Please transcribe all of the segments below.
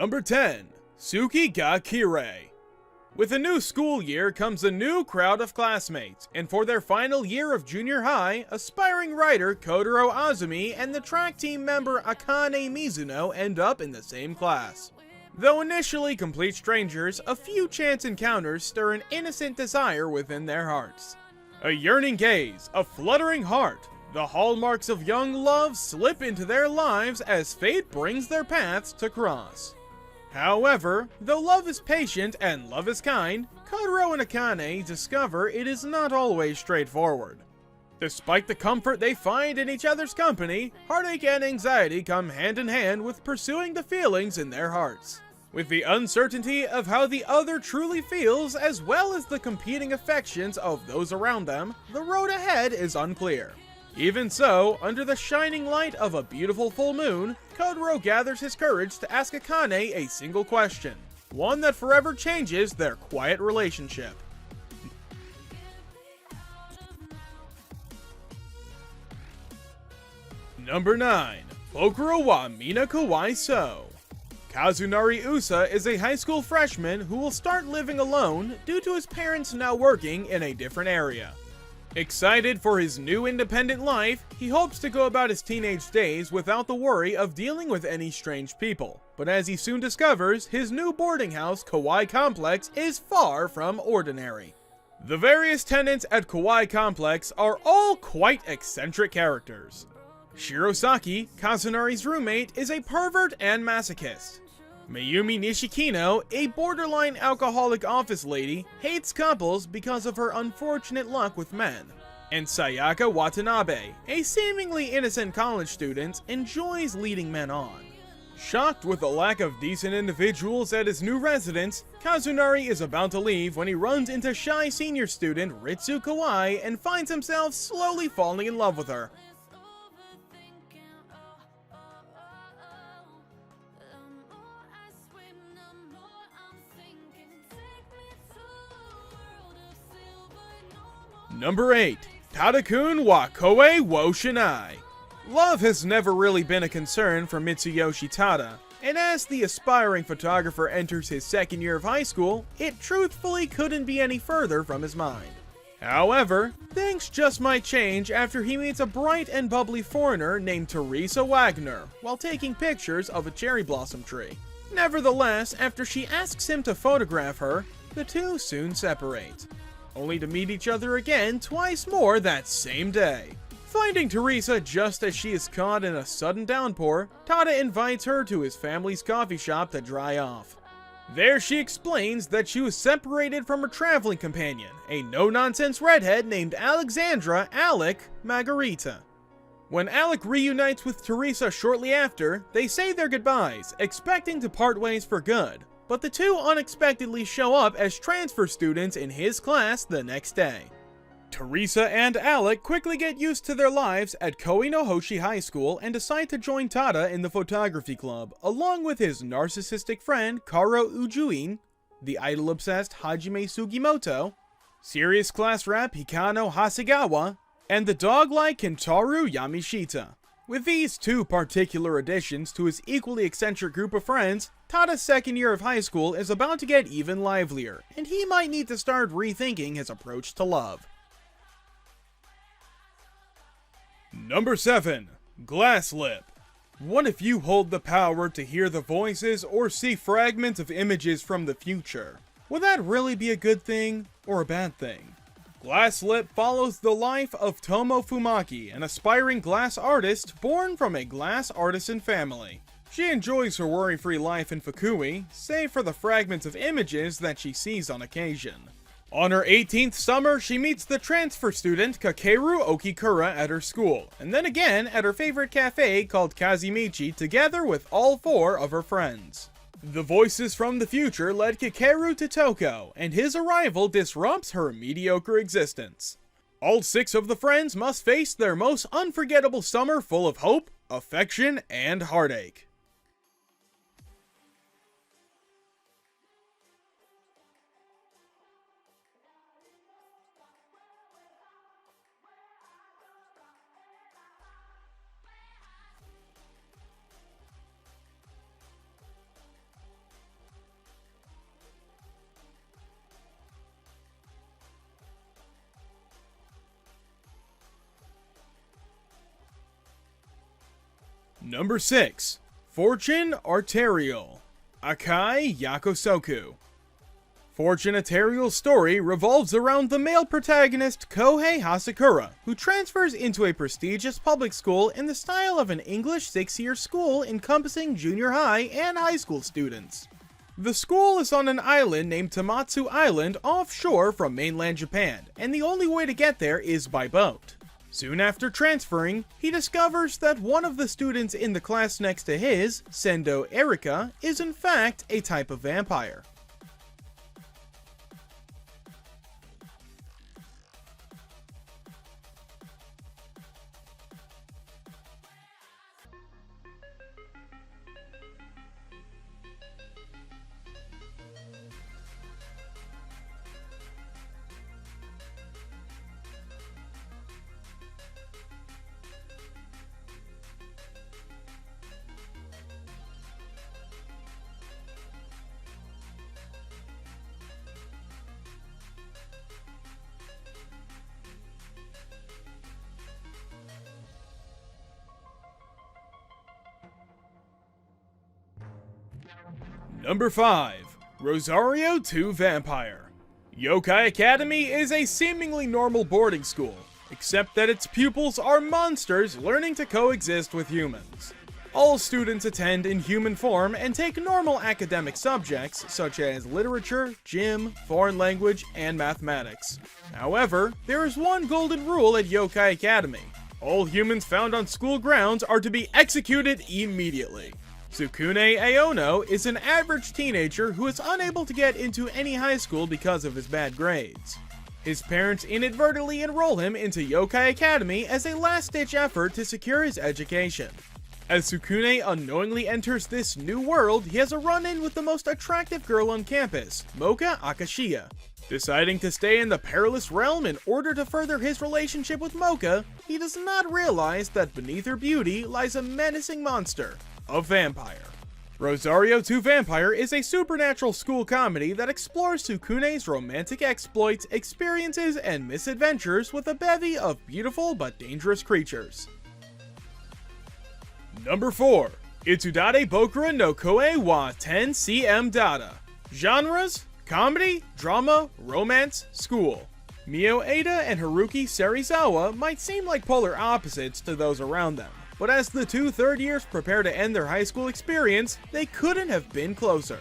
Number 10. Tsuki ga Kirei. With a new school year comes a new crowd of classmates, and for their final year of junior high, aspiring writer Kotaro Azumi and the track team member Akane Mizuno end up in the same class. Though initially complete strangers, a few chance encounters stir an innocent desire within their hearts. A yearning gaze, a fluttering heart, the hallmarks of young love slip into their lives as fate brings their paths to cross. However, though love is patient and love is kind, Kotaro and Akane discover it is not always straightforward. Despite the comfort they find in each other's company, heartache and anxiety come hand in hand with pursuing the feelings in their hearts. With the uncertainty of how the other truly feels as well as the competing affections of those around them, the road ahead is unclear. Even so, under the shining light of a beautiful full moon, Kotaro gathers his courage to ask Akane a single question, one that forever changes their quiet relationship. Number 9. Bokuro wa Mina Kawaii So. Kazunari Usa is a high school freshman who will start living alone due to his parents now working in a different area. Excited for his new independent life, he hopes to go about his teenage days without the worry of dealing with any strange people. But as he soon discovers, his new boarding house, Kawaii Complex, is far from ordinary. The various tenants at Kawaii Complex are all quite eccentric characters. Shirosaki, Kazunari's roommate, is a pervert and masochist. Mayumi Nishikino, a borderline alcoholic office lady, hates couples because of her unfortunate luck with men. And Sayaka Watanabe, a seemingly innocent college student, enjoys leading men on. Shocked with the lack of decent individuals at his new residence, Kazunari is about to leave when he runs into shy senior student Ritsu Kawai and finds himself slowly falling in love with her. Number 8. Tadakun wa Koe wo Shinai. Love has never really been a concern for Mitsuyoshi Tada, and as the aspiring photographer enters his second year of high school, it truthfully couldn't be any further from his mind. However, things just might change after he meets a bright and bubbly foreigner named Teresa Wagner while taking pictures of a cherry blossom tree. Nevertheless, after she asks him to photograph her, the two soon separate, only to meet each other again twice more that same day. Finding Teresa just as she is caught in a sudden downpour, Tada invites her to his family's coffee shop to dry off. There she explains that she was separated from her traveling companion, a no-nonsense redhead named Alexandra Alec Margarita. When Alec reunites with Teresa shortly after, they say their goodbyes, expecting to part ways for good. But the two unexpectedly show up as transfer students in his class the next day. Teresa and Alec quickly get used to their lives at Koinohoshi High School and decide to join Tada in the photography club, along with his narcissistic friend Karo Ujuin, the idol-obsessed Hajime Sugimoto, serious class rep Hikano Hasegawa, and the dog-like Kentaro Yamashita. With these two particular additions to his equally eccentric group of friends, Tada's second year of high school is about to get even livelier, and he might need to start rethinking his approach to love. Number 7. Glass Lip. What if you hold the power to hear the voices or see fragments of images from the future? Would that really be a good thing or a bad thing? Glass Lip follows the life of Tomo Fumaki, an aspiring glass artist born from a glass artisan family. She enjoys her worry-free life in Fukui, save for the fragments of images that she sees on occasion. On her 18th summer, she meets the transfer student Kakeru Okikura at her school, and then again at her favorite cafe called Kazimichi together with all 4 of her friends. The voices from the future led Kakeru to Toko, and his arrival disrupts her mediocre existence. All 6 of the friends must face their most unforgettable summer full of hope, affection, and heartache. Number 6. Fortune Arterial, Akai Yakosoku. Fortune Arterial's story revolves around the male protagonist Kohei Hasakura, who transfers into a prestigious public school in the style of an English 6-year school encompassing junior high and high school students. The school is on an island named Tamatsu Island offshore from mainland Japan, and the only way to get there is by boat. Soon after transferring, he discovers that one of the students in the class next to his, Sendo Erika, is in fact a type of vampire. Number 5. Rosario 2 Vampire. Yokai Academy is a seemingly normal boarding school, except that its pupils are monsters learning to coexist with humans. All students attend in human form and take normal academic subjects such as literature, gym, foreign language, and mathematics. However, there is one golden rule at Yokai Academy. All humans found on school grounds are to be executed immediately. Sukune Aono is an average teenager who is unable to get into any high school because of his bad grades. His parents inadvertently enroll him into Yokai Academy as a last-ditch effort to secure his education. As Sukune unknowingly enters this new world, he has a run-in with the most attractive girl on campus, Moka Akashiya. Deciding to stay in the perilous realm in order to further his relationship with Moka, he does not realize that beneath her beauty lies a menacing monster, a vampire. Rosario 2 Vampire is a supernatural school comedy that explores Sukune's romantic exploits, experiences, and misadventures with a bevy of beautiful but dangerous creatures. Number 4. Itsudate Bokura no Koe wa Ten CM Data. Genres: comedy, drama, romance, school. Mio Ada and Haruki Serizawa might seem like polar opposites to those around them, but as the two third years prepare to end their high school experience, they couldn't have been closer.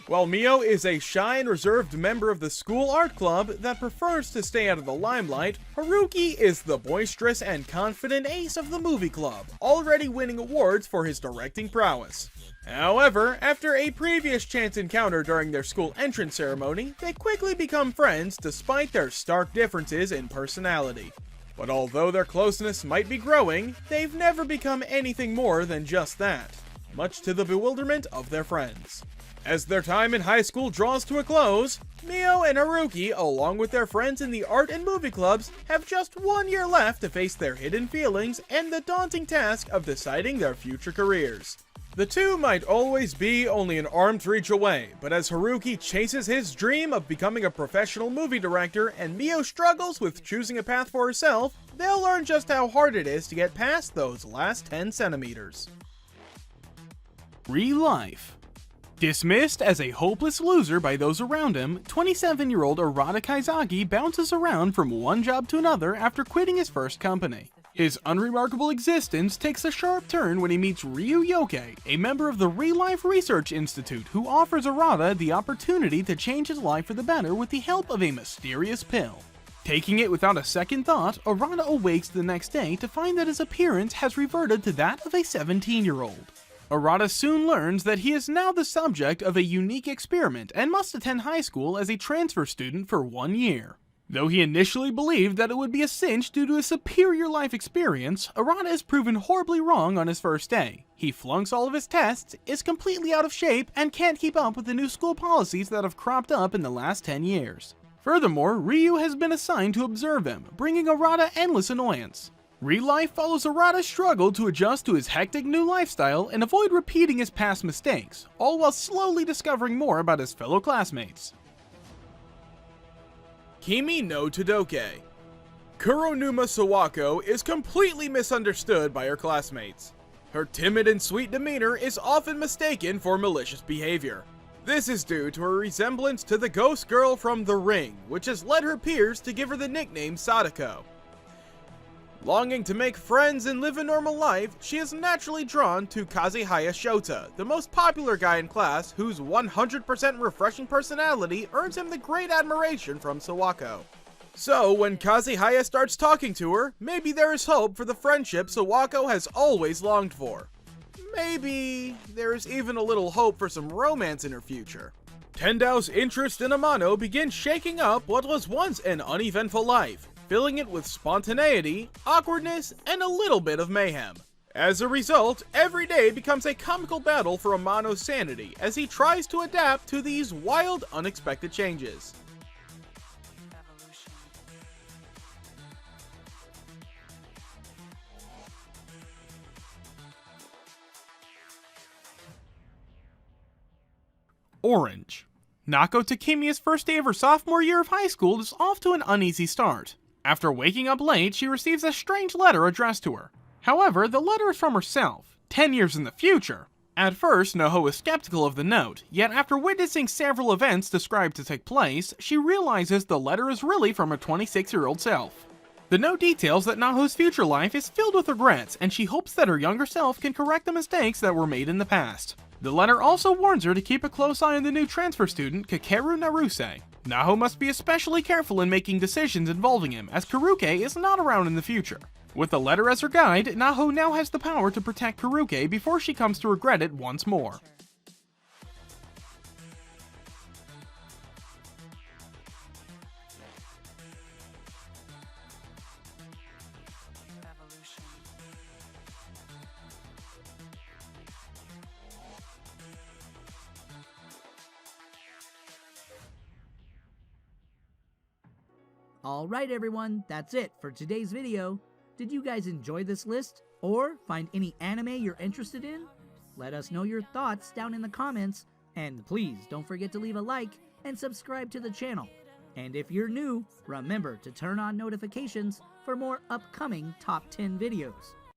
While Mio is a shy and reserved member of the school art club that prefers to stay out of the limelight, Haruki is the boisterous and confident ace of the movie club, already winning awards for his directing prowess. However, after a previous chance encounter during their school entrance ceremony, they quickly become friends despite their stark differences in personality. But although their closeness might be growing, they've never become anything more than just that, much to the bewilderment of their friends. As their time in high school draws to a close, Mio and Haruki, along with their friends in the art and movie clubs, have just 1 year left to face their hidden feelings and the daunting task of deciding their future careers. The two might always be only an arm's reach away, but as Haruki chases his dream of becoming a professional movie director and Mio struggles with choosing a path for herself, they'll learn just how hard it is to get past those last 10 centimeters. Real life. Dismissed as a hopeless loser by those around him, 27-year-old Arata Kaizaki bounces around from one job to another after quitting his first company. His unremarkable existence takes a sharp turn when he meets Ryu Yoke, a member of the Real Life Research Institute who offers Arata the opportunity to change his life for the better with the help of a mysterious pill. Taking it without a second thought, Arata awakes the next day to find that his appearance has reverted to that of a 17-year-old. Arata soon learns that he is now the subject of a unique experiment and must attend high school as a transfer student for 1 year. Though he initially believed that it would be a cinch due to his superior life experience, Arata is proven horribly wrong on his first day. He flunks all of his tests, is completely out of shape, and can't keep up with the new school policies that have cropped up in the last 10 years. Furthermore, Ryu has been assigned to observe him, bringing Arata endless annoyance. Real life follows Arata's struggle to adjust to his hectic new lifestyle and avoid repeating his past mistakes, all while slowly discovering more about his fellow classmates. Kimi no Todoke. Kuronuma Sawako is completely misunderstood by her classmates. Her timid and sweet demeanor is often mistaken for malicious behavior. This is due to her resemblance to the ghost girl from The Ring, which has led her peers to give her the nickname Sadako. Longing to make friends and live a normal life, she is naturally drawn to Kazuhaya Shota, the most popular guy in class whose 100% refreshing personality earns him the great admiration from Sawako. So, when Kazuhaya starts talking to her, maybe there is hope for the friendship Sawako has always longed for. Maybe there's even a little hope for some romance in her future. Tendao's interest in Amano begins shaking up what was once an uneventful life, filling it with spontaneity, awkwardness, and a little bit of mayhem. As a result, every day becomes a comical battle for Amano's sanity as he tries to adapt to these wild, unexpected changes. Orange. Nako Takemiya's first day of her sophomore year of high school is off to an uneasy start. After waking up late, she receives a strange letter addressed to her. However, the letter is from herself, 10 years in the future. At first, Noho is skeptical of the note, yet after witnessing several events described to take place, she realizes the letter is really from her 26-year-old self. The note details that Naho's future life is filled with regrets, and she hopes that her younger self can correct the mistakes that were made in the past. The letter also warns her to keep a close eye on the new transfer student, Kakeru Naruse. Naho must be especially careful in making decisions involving him, as Karuke is not around in the future. With the letter as her guide, Naho now has the power to protect Karuke before she comes to regret it once more. Alright everyone, that's it for today's video. Did you guys enjoy this list? Or find any anime you're interested in? Let us know your thoughts down in the comments, and please don't forget to leave a like and subscribe to the channel. And if you're new, remember to turn on notifications for more upcoming top 10 videos.